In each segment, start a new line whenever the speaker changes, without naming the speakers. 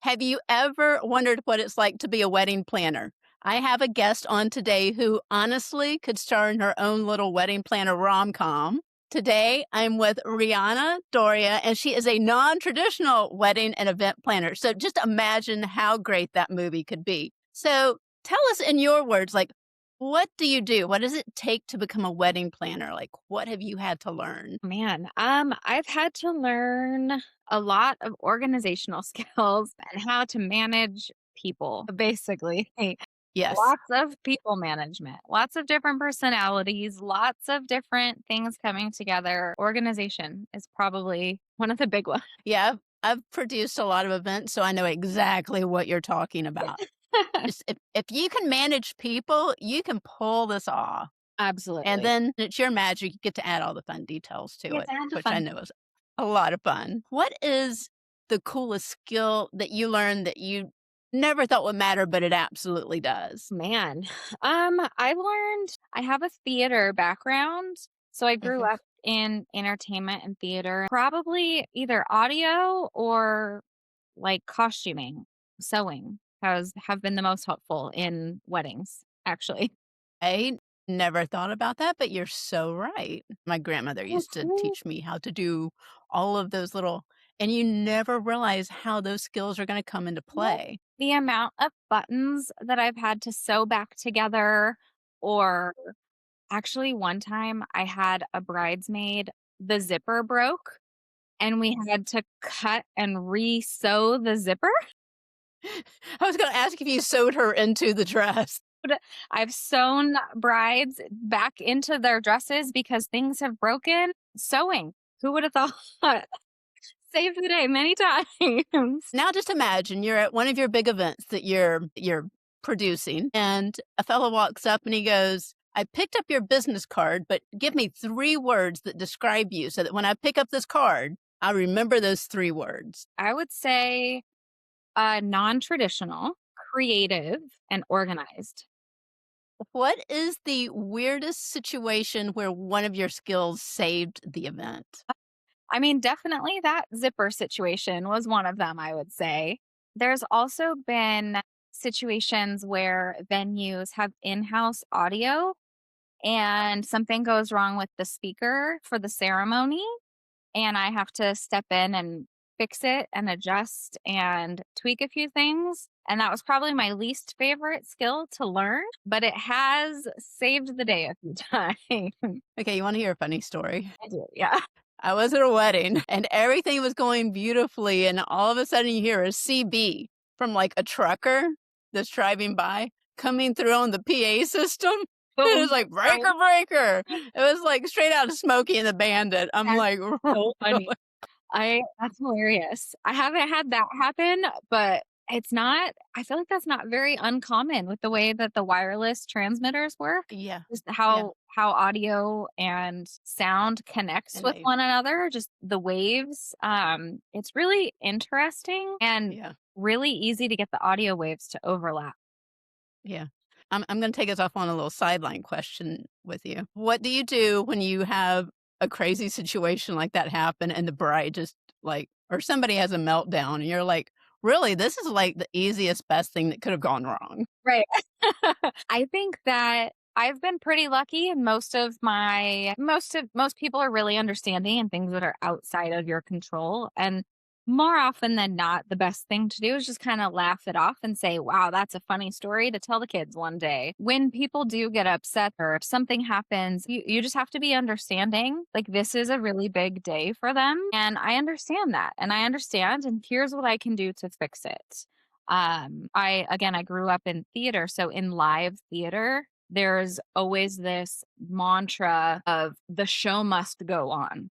Have you ever wondered what it's like to be a wedding planner? I have a guest on today who honestly could star in her own little wedding planner rom-com. Today, I'm with Ryann Doria, and she is a non-traditional wedding and event planner. So just imagine how great that movie could be. So tell us in your words, like, what do you do? What does it take to become a wedding planner? Like, what have you had to learn?
Man, I've had to learn a lot of organizational skills and how to manage people, basically.
Yes.
Lots of people management, lots of different personalities, lots of different things coming together. Organization is probably one of the big ones.
Yeah, I've produced a lot of events, so I know exactly what you're talking about. Just if you can manage people, you can pull this off, and
Absolutely.
then it's your magic, you get to add all the fun details to
Yes,
it,
and the
which I
fun.
know is a lot of fun. What is the coolest skill that you learned that you never thought would matter, but it absolutely does?
Man, I learned I have a theater background, so I grew
Mhm.
up in entertainment and theater. Probably either audio or like costuming, sewing has have been the most helpful in weddings, actually.
I never thought about that, but you're so right. My grandmother
Oh,
used to
cool.
teach me how to do all of those little and you never realize how those skills are gonna come into
Yep.
play.
The amount of buttons that I've had to sew back together, or actually one time I had a bridesmaid, the zipper broke and we had to cut and re-sew the zipper.
I was gonna ask if you sewed her into the dress.
But I've sewn brides back into their dresses because things have broken. Sewing. Who would have thought? Saved the day many times.
Now just imagine you're at one of your big events that you're producing, and a fellow walks up and he goes, "I picked up your business card, but give me 3 words that describe you so that when I pick up this card, I remember those 3 words."
I would say non-traditional, creative, and organized.
What is the weirdest situation where one of your skills saved the event?
I mean, definitely that zipper situation was one of them, I would say. There's also been situations where venues have in-house audio and something goes wrong with the speaker for the ceremony, and I have to step in and fix it and adjust and tweak a few things. And that was probably my least favorite skill to learn, but it has saved the day a few times.
Okay, you wanna hear a funny story?
I do, yeah.
I was at a wedding and everything was going beautifully, and all of a sudden you hear a CB from, like, a trucker that's driving by coming through on the PA system. It
Oh
was like,
my
"Breaker, breaker." It was, like, straight out of Smokey and the Bandit. I'm
that's
like,
so funny.
"Really?"
I That's hilarious. I haven't had that happen, but it's not I feel like that's not very uncommon with the way that the wireless transmitters work.
Yeah,
Just
yeah,
how audio and sound connects
and
with
they
one another, just the waves. It's really interesting and
yeah,
really easy to get the audio waves to overlap.
yeah. I'm gonna take us off on a little sideline question with you. What do you do when you have a crazy situation like that happen and the bride just, like or somebody has a meltdown and you're like, "Really? This is, like, the easiest, best thing that could have gone wrong."
Right. I think that I've been pretty lucky and most people are really understanding in things that are outside of your control. And more often than not, the best thing to do is just kind of laugh it off and say, wow, that's a funny story to tell the kids one day. When people do get upset or if something happens, you just have to be understanding. Like this is a really big day for them. And I understand that. And I understand. And here's what I can do to fix it. I grew up in theater, so in live theater, there's always this mantra of the show must go on.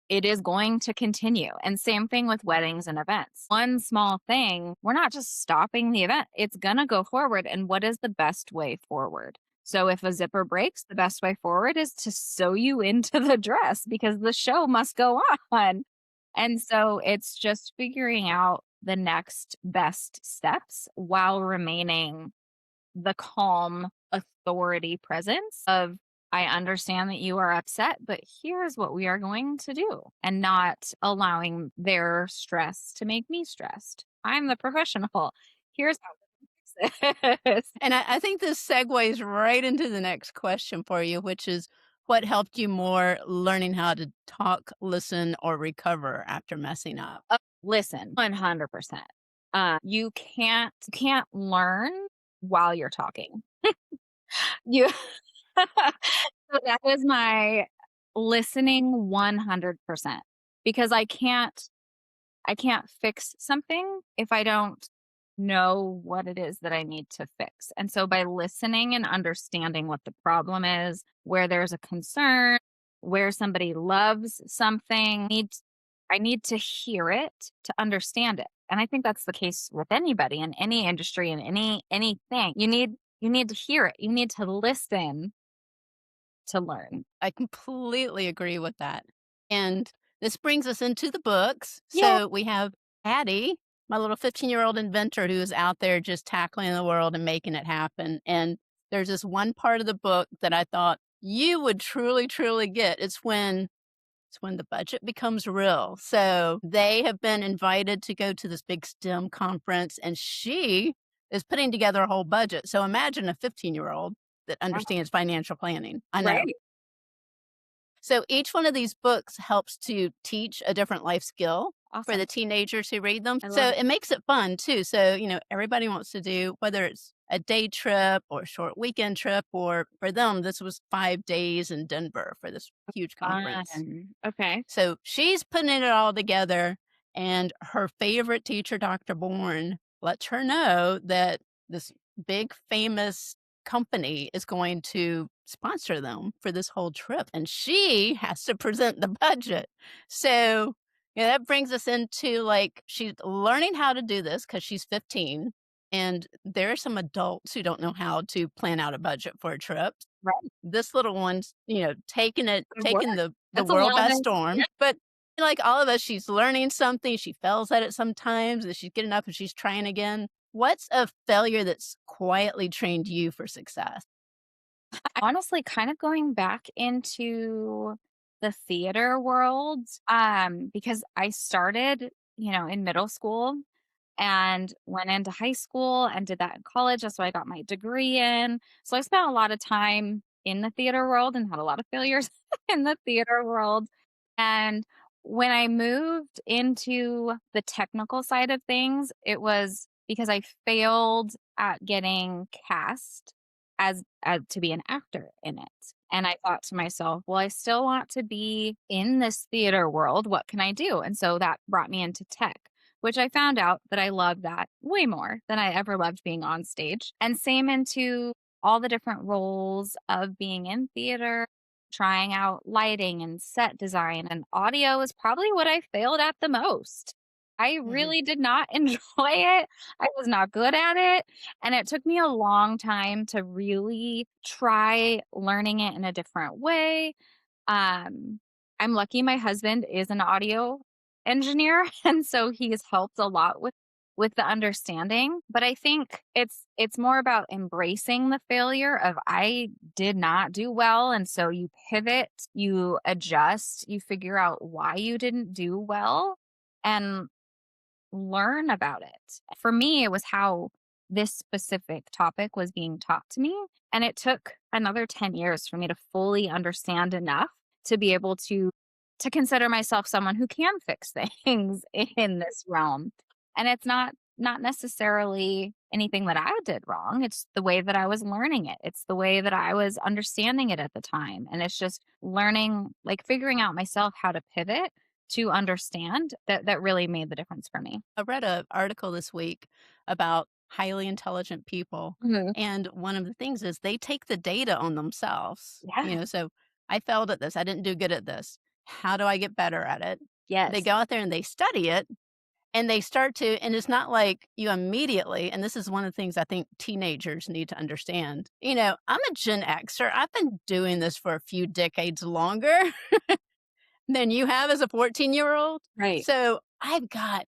It is going to continue. And same thing with weddings and events. One small thing, we're not just stopping the event, it's going to go forward. And what is the best way forward? So if a zipper breaks, the best way forward is to sew you into the dress because the show must go on. And so it's just figuring out the next best steps while remaining the calm authority presence of I understand that you are upset, but here's what we are going to do, and not allowing their stress to make me stressed. I'm the professional. Here's how we fix this.
And I think this segues right into the next question for you, which is what helped you more learning how to talk, listen, or recover after messing up?
Listen, 100%. You can't learn while you're talking. You so that is my listening 100%, because I can't fix something if I don't know what it is that I need to fix. And so by listening and understanding what the problem is, where there's a concern, where somebody loves something, I need to hear it to understand it. And I think that's the case with anybody in any industry in anything. You need to hear it. You need to listen to learn.
I completely agree with that. And this brings us into the books.
Yeah.
So we have Addie, my little 15-year-old inventor who is out there just tackling the world and making it happen. And there's this one part of the book that I thought you would truly, truly get. It's when the budget becomes real. So they have been invited to go to this big STEM conference, and she is putting together a whole budget. So imagine a 15-year-old that understands financial planning. I know.
Right.
So each one of these books helps to teach a different life skill for
Awesome.
the teenagers who read them.
I
So
love it.
it makes it fun too. So, everybody wants to do, whether it's a day trip or a short weekend trip, or for them, this was 5 days in Denver for this huge conference.
Fun. Okay.
So she's putting it all together, and her favorite teacher, Dr. Bourne, lets her know that this big famous company is going to sponsor them for this whole trip, and she has to present the budget. So, that brings us into like she's learning how to do this because she's 15. And there are some adults who don't know how to plan out a budget for a trip.
Right.
This little one's,
Good work.
taking the
That's a
world
long
by
day.
storm,
Yeah.
but like all of us, she's learning something, she fails at it sometimes, and she's getting up and she's trying again. What's a failure that's quietly trained you for success?
Honestly, kind of going back into the theater world, because I started, in middle school and went into high school and did that in college. That's what I got my degree in. So I spent a lot of time in the theater world and had a lot of failures in the theater world. And when I moved into the technical side of things, it was because I failed at getting cast as to be an actor in it. And I thought to myself, well, I still want to be in this theater world. What can I do? And so that brought me into tech, which I found out that I love that way more than I ever loved being on stage. And same into all the different roles of being in theater, trying out lighting and set design and audio is probably what I failed at the most. I
Mhm.
really did not enjoy it. I was not good at it. And it took me a long time to really try learning it in a different way. um, I'm lucky my husband is an audio engineer, and so he's helped a lot with the understanding, but I think it's more about embracing the failure of I did not do well, and so you pivot, you adjust, you figure out why you didn't do well, and learn about it. For me, it was how this specific topic was being taught to me. And it took another 10 years for me to fully understand enough to be able to consider myself someone who can fix things in this realm. And it's not necessarily anything that I did wrong. It's the way that I was learning it. It's the way that I was understanding it at the time. And it's just learning, like figuring out myself how to pivot to understand that really made the difference for me.
I read an article this week about highly intelligent people,
Mhm.
and one of the things is they take the data on themselves.
Yeah.
So I failed at this, I didn't do good at this. How do I get better at it? They
Yes.
go out there and they study it, and they start to, and it's not like you immediately, and this is one of the things I think teenagers need to understand. I'm a Gen Xer. I've been doing this for a few decades longer than you have as a 14-year-old.
Right.
So I've got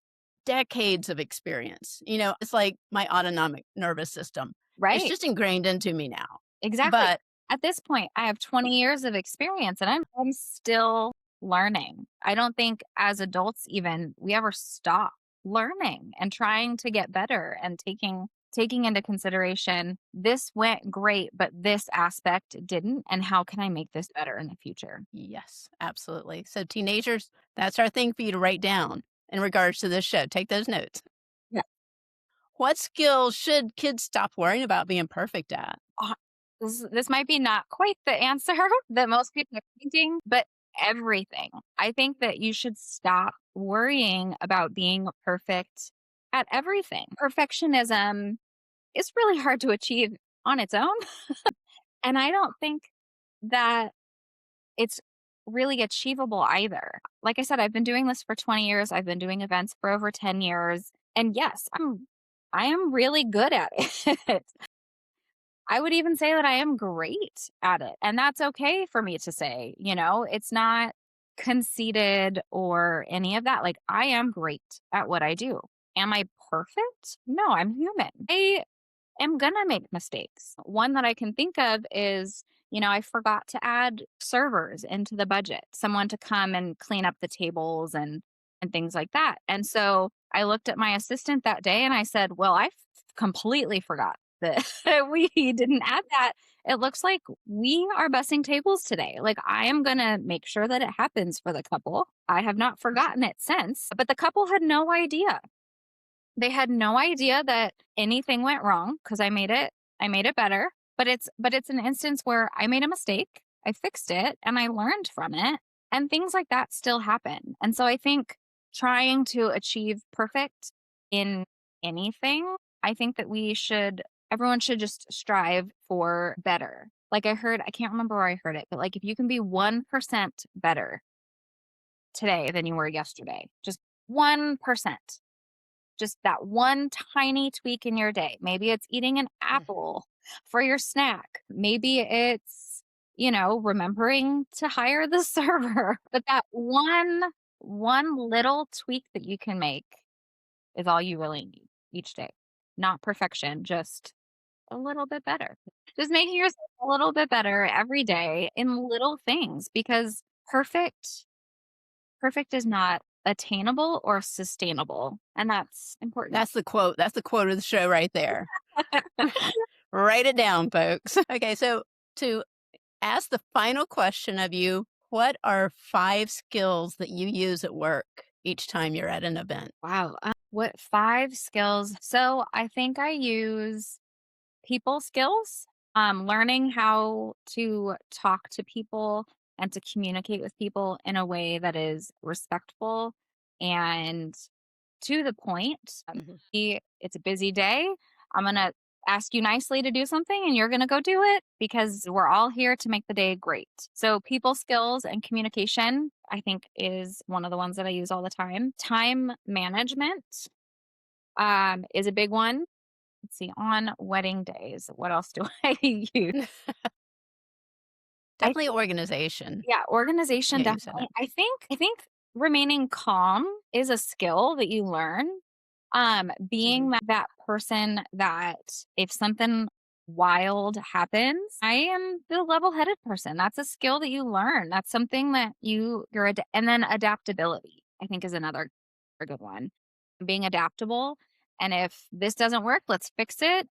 decades of experience. It's like my autonomic nervous system. It's
Right.
just ingrained into me now.
Exactly.
But
At this point, I have 20 years of experience and I'm still learning. I don't think as adults even we ever stop learning and trying to get better and taking into consideration this went great, but this aspect didn't. And how can I make this better in the future?
Yes, absolutely. So, teenagers, that's our thing for you to write down in regards to this show. Take those notes.
Yeah.
What skills should kids stop worrying about being perfect at?
This might be not quite the answer that most people are thinking, but everything. I think that you should stop worrying about being perfect at everything. Perfectionism is really hard to achieve on its own. And I don't think that it's really achievable either. Like I said, I've been doing this for 20 years. I've been doing events for over 10 years. And yes, I am really good at it. I would even say that I am great at it. And that's okay for me to say, it's not conceited or any of that. Like, I am great at what I do. Am I perfect? No, I'm human. I am going to make mistakes. One that I can think of is, I forgot to add servers into the budget, someone to come and clean up the tables and things like that. And so I looked at my assistant that day and I said, well, completely forgot that we didn't add that. It looks like we are bussing tables today. Like, I am going to make sure that it happens for the couple. I have not forgotten it since, but the couple had no idea. They had no idea that anything went wrong because I made it better. But it's an instance where I made a mistake, I fixed it, and I learned from it. And things like that still happen. And so I think trying to achieve perfect in anything, I think that everyone should just strive for better. Like I can't remember where I heard it, but like if you can be 1% better today than you were yesterday, just 1%, just that one tiny tweak in your day. Maybe it's eating an
Mhm.
apple for your snack. Maybe it's, remembering to hire the server. But that one little tweak that you can make is all you really need each day. Not perfection, just a little bit better. Just making yourself a little bit better every day in little things because perfect is not attainable or sustainable, and that's important.
That's the quote. That's the quote of the show right there. Write it down, folks. Okay, so to ask the final question of you, what are 5 skills that you use at work each time you're at an event?
Wow. What 5 skills? So I think I use people skills, learning how to talk to people and to communicate with people in a way that is respectful and to the point.
Mhm.
It's a busy day. I'm going to ask you nicely to do something and you're going to go do it because we're all here to make the day great. So, people skills and communication, I think, is one of the ones that I use all the time. Time management is a big one. Let's see, on wedding days, what else do I use? I
Definitely organization.
Yeah, organization
Yeah, you said
definitely.
that.
I think remaining calm is a skill that you learn.
Mhm.
Being that person that if something wild happens, I am the level-headed person. That's a skill that you learn. That's something that and then adaptability, I think is another a good one. Being adaptable, and if this doesn't work, let's fix it.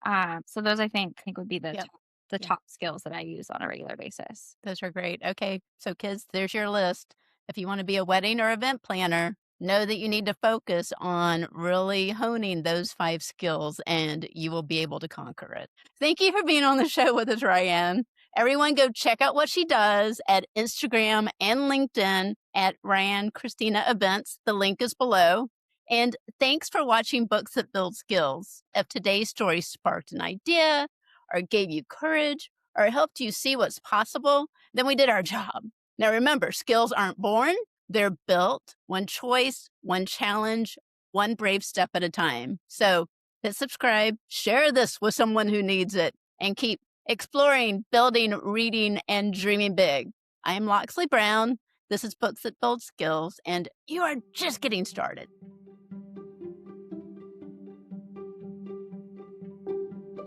So those I think would be
Yep.
the
Yeah.
top skills that I use on a regular basis.
Those are great. Okay, so kids, there's your list. If you want to be a wedding or event planner, know that you need to focus on really honing those 5 skills and you will be able to conquer it. Thank you for being on the show with us, Ryan. Everyone go check out what she does at Instagram and LinkedIn at Ryan Christina Events. The link is below. And thanks for watching Books That Build Skills. If today's story sparked an idea or gave you courage or helped you see what's possible, then we did our job. Now remember, skills aren't born, they're built one choice, one challenge, one brave step at a time. So hit subscribe, share this with someone who needs it, and keep exploring, building, reading, and dreaming big. I am Loxley Brown. This is Books That Build Skills, and you are just getting started.